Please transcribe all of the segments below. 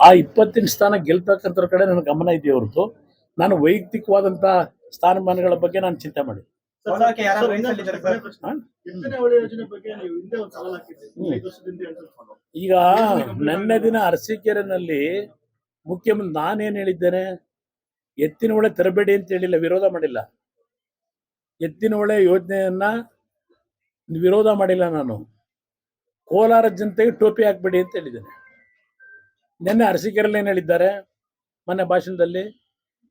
ಆ 20 ಸ್ಥಾನ ಗೆಲ್ತಕ್ಕಂಥ ಕಡೆ ನನ್ನ ಗಮನ ಇದೆಯೇ ಹೊರತು ನಾನು ವೈಯಕ್ತಿಕವಾದಂಥ ಸ್ಥಾನಮಾನಗಳ ಬಗ್ಗೆ ನಾನು ಚಿಂತೆ ಮಾಡಿ ಈಗ ನೆನ್ನೆ ದಿನ ಅರಸೀಕೆರೆನಲ್ಲಿ ಮುಖ್ಯಮಂತ್ರಿ ನಾನೇನು ಹೇಳಿದ್ದೇನೆ, ಎತ್ತಿನ ಹೊಳೆ ತರಬೇಡಿ ಅಂತ ಹೇಳಿಲ್ಲ, ವಿರೋಧ ಮಾಡಿಲ್ಲ. ಎತ್ತಿನ ಹೊಳೆ ಯೋಜನೆಯನ್ನ ವಿರೋಧ ಮಾಡಿಲ್ಲ. ನಾನು ಕೋಲಾರ ಜನತೆಗೆ ಟೋಪಿ ಹಾಕ್ಬೇಡಿ ಅಂತ ಹೇಳಿದ್ದೇನೆ. ನಿನ್ನೆ ಅರಸೀಕೆರೆಯಲ್ಲಿ ಏನು ಹೇಳಿದ್ದಾರೆ, ಮೊನ್ನೆ ಭಾಷಣದಲ್ಲಿ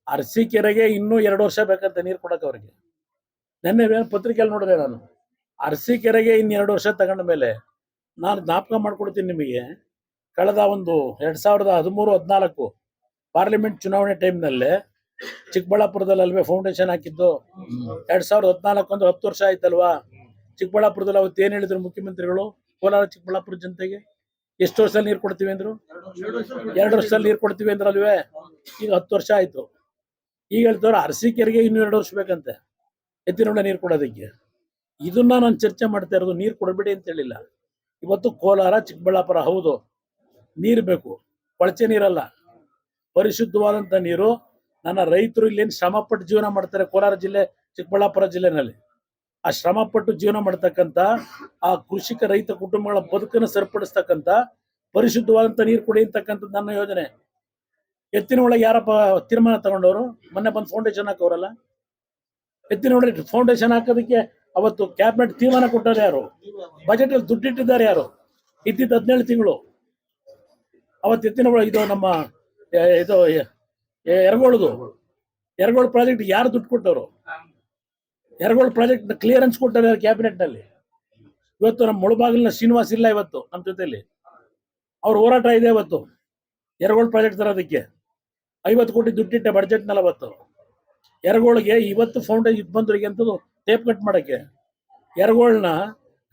ಅರಸೀಕೆರೆಗೆ ಇನ್ನೂ 2 ವರ್ಷ ಬೇಕಂತ ನೀರು ಕೊಡಕ್ಕೆ ಅವ್ರಿಗೆ. ನಿನ್ನೆ ಪತ್ರಿಕೆಯಲ್ಲಿ ನೋಡಿದೆ ನಾನು, ಅರಸೀಕೆರೆಗೆ ಇನ್ನು 2 ವರ್ಷ ತಗೊಂಡ ಮೇಲೆ ನಾನು ಜ್ಞಾಪಕ ಮಾಡ್ಕೊಡ್ತೀನಿ ನಿಮಗೆ. ಕಳೆದ ಒಂದು 2013-14 ಪಾರ್ಲಿಮೆಂಟ್ ಚುನಾವಣೆ ಟೈಮ್ನಲ್ಲೇ ಚಿಕ್ಕಬಳ್ಳಾಪುರದಲ್ಲಿ ಅಲ್ವೇ ಫೌಂಡೇಶನ್ ಹಾಕಿದ್ದು. 2014 ಅಂದ್ರೆ 10 ವರ್ಷ ಆಯ್ತಲ್ವಾ. ಚಿಕ್ಕಬಳ್ಳಾಪುರದಲ್ಲಿ ಅವತ್ತು ಏನು ಹೇಳಿದ್ರು ಮುಖ್ಯಮಂತ್ರಿಗಳು, ಕೋಲಾರ ಚಿಕ್ಕಬಳ್ಳಾಪುರ ಜನತೆಗೆ ಎಷ್ಟು ವರ್ಷದಲ್ಲಿ ನೀರು ಕೊಡ್ತೀವಿ ಅಂದ್ರು? 2 ವರ್ಷದಲ್ಲಿ ನೀರು ಕೊಡ್ತೀವಿ ಅಂದ್ರಲ್ವೇ. ಈಗ 10 ವರ್ಷ ಆಯ್ತು. ಈಗ ಹೇಳ್ತವ್ರು ಅರಸೀಕೆರೆಗೆ ಇನ್ನೂ 2 ವರ್ಷ ಬೇಕಂತೆ ಎತ್ತಿನೊಳ್ಳೆ ನೀರು ಕೊಡೋದಕ್ಕೆ. ಇದನ್ನ ನಾನು ಚರ್ಚೆ ಮಾಡ್ತಾ ಇರೋದು, ನೀರು ಕೊಡಬೇಡಿ ಅಂತ ಹೇಳಿಲ್ಲ. ಇವತ್ತು ಕೋಲಾರ ಚಿಕ್ಕಬಳ್ಳಾಪುರ ಹೌದು, ನೀರು ಬೇಕು, ಕೊಳಚೆ ನೀರಲ್ಲ, ಪರಿಶುದ್ಧವಾದಂಥ ನೀರು. ನನ್ನ ರೈತರು ಇಲ್ಲೇನು ಶ್ರಮಪಟ್ಟು ಜೀವನ ಮಾಡ್ತಾರೆ ಕೋಲಾರ ಜಿಲ್ಲೆ ಚಿಕ್ಕಬಳ್ಳಾಪುರ ಜಿಲ್ಲೆನಲ್ಲಿ. ಆ ಶ್ರಮಪಟ್ಟು ಜೀವನ ಮಾಡ್ತಕ್ಕಂಥ ಆ ಕೃಷಿಕ ರೈತ ಕುಟುಂಬಗಳ ಬದುಕನ್ನು ಸರಿಪಡಿಸ್ತಕ್ಕಂಥ ಪರಿಶುದ್ಧವಾದಂಥ ನೀರು ಕೊಡಿ ಅಂತಕ್ಕಂಥದ್ದು ನನ್ನ ಯೋಜನೆ. ಎತ್ತಿನ ಒಳಗೆ ಯಾರಪ್ಪ ತೀರ್ಮಾನ ತಗೊಂಡವರು? ಮೊನ್ನೆ ಬಂದು ಫೌಂಡೇಶನ್ ಹಾಕೋರಲ್ಲ. ಎತ್ತಿನ ಒಳಗೆ ಫೌಂಡೇಶನ್ ಹಾಕೋದಕ್ಕೆ ಅವತ್ತು ಕ್ಯಾಬಿನೆಟ್ ತೀರ್ಮಾನ ಕೊಟ್ಟರೆ ಯಾರು? ಬಜೆಟ್ ಅಲ್ಲಿ ದುಡ್ಡಿಟ್ಟಿದ್ದಾರೆ ಯಾರು? ಇದ್ದಿದ್ದು 17 ತಿಂಗಳು. ಅವತ್ತು ಎತ್ತಿನ ಒಳಗೆ ಇದು ನಮ್ಮ ಇದು ಎರಗೋಳು ಪ್ರಾಜೆಕ್ಟ್ ಯಾರು ದುಡ್ಡು ಕೊಟ್ಟವರು? ಎರಗೋಳು ಪ್ರಾಜೆಕ್ಟ್ ಕ್ಲಿಯರೆನ್ಸ್ ಕೊಟ್ಟರೆ ಕ್ಯಾಬಿನೆಟ್ ನಲ್ಲಿ. ಇವತ್ತು ನಮ್ಮ ಮುಳಬಾಗಿಲಿನ ಶ್ರೀನಿವಾಸ್ ಇಲ್ಲ ಇವತ್ತು ನಮ್ಮ ಜೊತೆಲಿ. ಅವ್ರ ಹೋರಾಟ ಇದೆ ಇವತ್ತು ಎರಗೋಳು ಪ್ರಾಜೆಕ್ಟ್ ತರೋದಕ್ಕೆ. 50 ಕೋಟಿ ದುಡ್ಡಿಟ್ಟೆ ಬಡ್ಜೆಟ್ ನಲ್ಲಿ. ಅವತ್ತು ಎರಗೋಳಿಗೆ ಇವತ್ತು ಫೌಂಡೇಶನ್ ಬಂದವರಿಗೆ ಅಂತದ್ದು ಟೇಪ್ ಕಟ್ ಮಾಡಕ್ಕೆ ಎರಗೋಳನ್ನ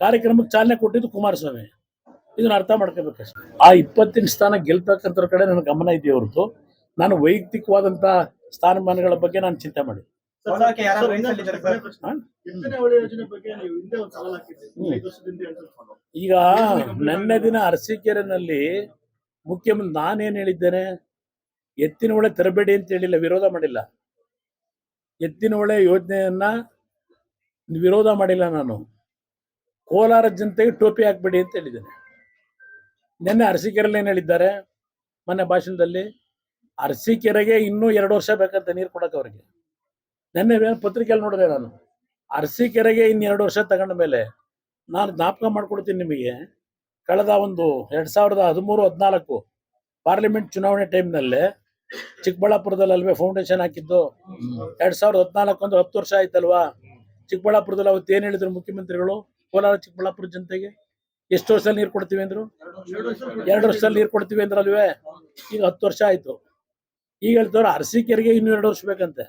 ಕಾರ್ಯಕ್ರಮಕ್ಕೆ ಚಾಲನೆ ಕೊಟ್ಟಿದ್ದು ಕುಮಾರಸ್ವಾಮಿ. ಇದನ್ನ ಅರ್ಥ ಮಾಡ್ಕೋಬೇಕಷ್ಟೇ. ಆ 20 ಸ್ಥಾನ ಗೆಲ್ತಕ್ಕಂಥ ಕಡೆ ನನ್ನ ಗಮನ ಇದೆಯೇ ಹೊರತು ನಾನು ವೈಯಕ್ತಿಕವಾದಂಥ ಸ್ಥಾನಮಾನಗಳ ಬಗ್ಗೆ ನಾನು ಚಿಂತೆ ಮಾಡಿ. ಈಗ ನೆನ್ನೆ ದಿನ ಅರಸೀಕೆರೆನಲ್ಲಿ ಮುಖ್ಯಮಂತ್ರಿ ನಾನೇನು ಹೇಳಿದ್ದೇನೆ, ಎತ್ತಿನ ಹೊಳೆ ತರಬೇಡಿ ಅಂತ ಹೇಳಿಲ್ಲ, ವಿರೋಧ ಮಾಡಿಲ್ಲ. ಎತ್ತಿನ ಹೊಳೆ ಯೋಜನೆಯನ್ನ ವಿರೋಧ ಮಾಡಿಲ್ಲ. ನಾನು ಕೋಲಾರ ಜನತೆಗೆ ಟೋಪಿ ಹಾಕ್ಬೇಡಿ ಅಂತ ಹೇಳಿದ್ದೇನೆ. ನಿನ್ನೆ ಅರಸೀಕೆರೆಯಲ್ಲಿ ಏನು ಹೇಳಿದ್ದಾರೆ, ಮೊನ್ನೆ ಭಾಷಣದಲ್ಲಿ ಅರಸೀಕೆರೆಗೆ ಇನ್ನೂ 2 ವರ್ಷ ಬೇಕಂತ ನೀರು ಕೊಡಕ್ಕೆ ಅವ್ರಿಗೆ. ನಿನ್ನೆ ಪತ್ರಿಕೆಯಲ್ಲಿ ನೋಡಿದೆ ನಾನು, ಅರಸೀಕೆರೆಗೆ ಇನ್ನು 2 ವರ್ಷ ತಗೊಂಡ ಮೇಲೆ ನಾನು ಜ್ಞಾಪಕ ಮಾಡ್ಕೊಡ್ತೀನಿ ನಿಮಗೆ. ಕಳೆದ ಒಂದು 2013-14 ಪಾರ್ಲಿಮೆಂಟ್ ಚುನಾವಣೆ ಟೈಮ್ನಲ್ಲೇ ಚಿಕ್ಕಬಳ್ಳಾಪುರದಲ್ಲಿ ಅಲ್ವೇ ಫೌಂಡೇಶನ್ ಹಾಕಿದ್ದು. 2014 ಅಂದ್ರೆ 10 ವರ್ಷ ಆಯ್ತಲ್ವಾ. ಚಿಕ್ಕಬಳ್ಳಾಪುರದಲ್ಲಿ ಅವತ್ತು ಏನು ಹೇಳಿದ್ರು ಮುಖ್ಯಮಂತ್ರಿಗಳು, ಕೋಲಾರ ಚಿಕ್ಕಬಳ್ಳಾಪುರ ಜನತೆಗೆ ಎಷ್ಟು ವರ್ಷದಲ್ಲಿ ನೀರು ಕೊಡ್ತೀವಿ ಅಂದ್ರು? 2 ವರ್ಷದಲ್ಲಿ ನೀರು ಕೊಡ್ತೀವಿ ಅಂದ್ರಲ್ವೇ. ಈಗ 10 ವರ್ಷ ಆಯ್ತು. ಈಗ ಹೇಳ್ತವ್ರು ಅರಸೀಕೆರೆಗೆ ಇನ್ನೂ 2 ವರ್ಷ ಬೇಕಂತೆ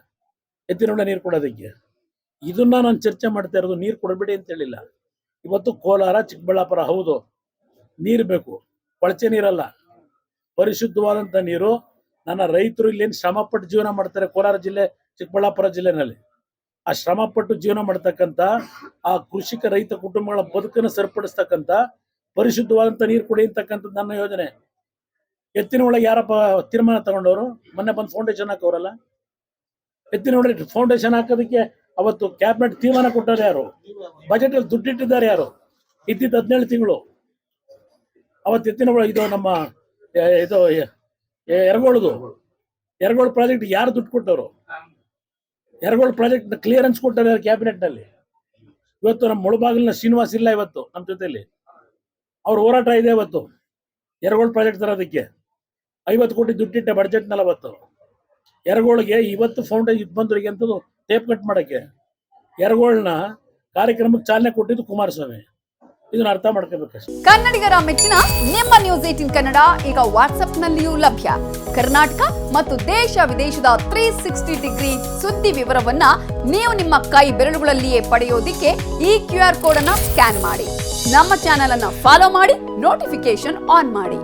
ಎತ್ತಿನೊಳ್ಳೆ ನೀರು ಕೊಡೋದಕ್ಕೆ. ಇದನ್ನ ನಾನು ಚರ್ಚೆ ಮಾಡ್ತಾ ಇರೋದು, ನೀರು ಕೊಡಬೇಡಿ ಅಂತ ಹೇಳಿಲ್ಲ. ಇವತ್ತು ಕೋಲಾರ ಚಿಕ್ಕಬಳ್ಳಾಪುರ ಹೌದು, ನೀರು ಬೇಕು, ಕೊಳಚೆ ನೀರಲ್ಲ, ಪರಿಶುದ್ಧವಾದಂಥ ನೀರು. ನನ್ನ ರೈತರು ಇಲ್ಲೇನು ಶ್ರಮಪಟ್ಟು ಜೀವನ ಮಾಡ್ತಾರೆ ಕೋಲಾರ ಜಿಲ್ಲೆ ಚಿಕ್ಕಬಳ್ಳಾಪುರ ಜಿಲ್ಲೆನಲ್ಲಿ. ಆ ಶ್ರಮಪಟ್ಟು ಜೀವನ ಮಾಡ್ತಕ್ಕಂಥ ಆ ಕೃಷಿಕ ರೈತ ಕುಟುಂಬಗಳ ಬದುಕನ್ನು ಸರಿಪಡಿಸ್ತಕ್ಕಂಥ ಪರಿಶುದ್ಧವಾದಂಥ ನೀರು ಕೊಡಿ ಅಂತಕ್ಕಂಥದ್ದು ನನ್ನ ಯೋಜನೆ. ಎತ್ತಿನ ಒಳಗೆ ಯಾರಪ್ಪ ತೀರ್ಮಾನ ತಗೊಂಡವರು? ಮೊನ್ನೆ ಬಂದು ಫೌಂಡೇಶನ್ ಹಾಕೋರಲ್ಲ. ಎತ್ತಿನ ಒಳಗೆ ಫೌಂಡೇಶನ್ ಹಾಕೋದಕ್ಕೆ ಅವತ್ತು ಕ್ಯಾಬಿನೆಟ್ ತೀರ್ಮಾನ ಕೊಟ್ಟರೆ ಯಾರು? ಬಜೆಟ್ ಅಲ್ಲಿ ದುಡ್ಡಿಟ್ಟಿದ್ದಾರೆ ಯಾರು? ಇದ್ದಿದ್ದು 17 ತಿಂಗಳು. ಅವತ್ತು ಎತ್ತಿನ ಒಳಗೆ ಇದು ನಮ್ಮ ಇದು ಎರಗೋಳು ಪ್ರಾಜೆಕ್ಟ್ ಯಾರು ದುಡ್ಡು ಕೊಟ್ಟವರು? ಎರಗೋಳು ಪ್ರಾಜೆಕ್ಟ್ ಕ್ಲಿಯರೆನ್ಸ್ ಕೊಟ್ಟರೆ ಕ್ಯಾಬಿನೆಟ್ ನಲ್ಲಿ. ಇವತ್ತು ನಮ್ಮ ಮುಳಬಾಗಿಲಿನ ಶ್ರೀನಿವಾಸ್ ಇಲ್ಲ ಇವತ್ತು ನಮ್ಮ ಜೊತೆಲಿ. ಅವ್ರ ಹೋರಾಟ ಇದೆ ಇವತ್ತು ಎರಗೋಳು ಪ್ರಾಜೆಕ್ಟ್ ತರೋದಕ್ಕೆ. 50 ಕೋಟಿ ದುಡ್ಡಿಟ್ಟೆ ಬಡ್ಜೆಟ್ ನಲ್ಲಿ. ಅವತ್ತು ಎರಗೋಳಿಗೆ ಇವತ್ತು ಫೌಂಡೇಶನ್ ಬಂದವರಿಗೆ ಅಂತದ್ದು ಟೇಪ್ ಕಟ್ ಮಾಡಕ್ಕೆ ಎರಗೋಳನ್ನ ಕಾರ್ಯಕ್ರಮಕ್ಕೆ ಚಾಲನೆ ಕೊಟ್ಟಿದ್ದು ಕುಮಾರಸ್ವಾಮಿ. ಇದನ್ನ ಅರ್ಥ ಮಾಡ್ಕೋಬೇಕಷ್ಟೇ. ಕನ್ನಡಿಗರ ಮೆಚ್ಚಿನ ನಿಮ್ಮ ನ್ಯೂಸ್ 18 ಕನ್ನಡ ಈಗ ವಾಟ್ಸ್ಆಪ್ನಲ್ಲಿಯೂ ಲಭ್ಯ. ಕರ್ನಾಟಕ ಮತ್ತು ದೇಶ ವಿದೇಶದ 360 ಡಿಗ್ರಿ ಸುದ್ದಿ ವಿವರವನ್ನ ನೀವು ನಿಮ್ಮ ಕೈ ಬೆರಳುಗಳಲ್ಲಿಯೇ ಪಡೆಯೋದಿಕ್ಕೆ ಈ QR ಕೋಡ್ ಅನ್ನ ಸ್ಕ್ಯಾನ್ ಮಾಡಿ. ನಮ್ಮ ಚಾನೆಲ್ ಅನ್ನ ಫಾಲೋ ಮಾಡಿ, ನೋಟಿಫಿಕೇಶನ್ ಆನ್ ಮಾಡಿ.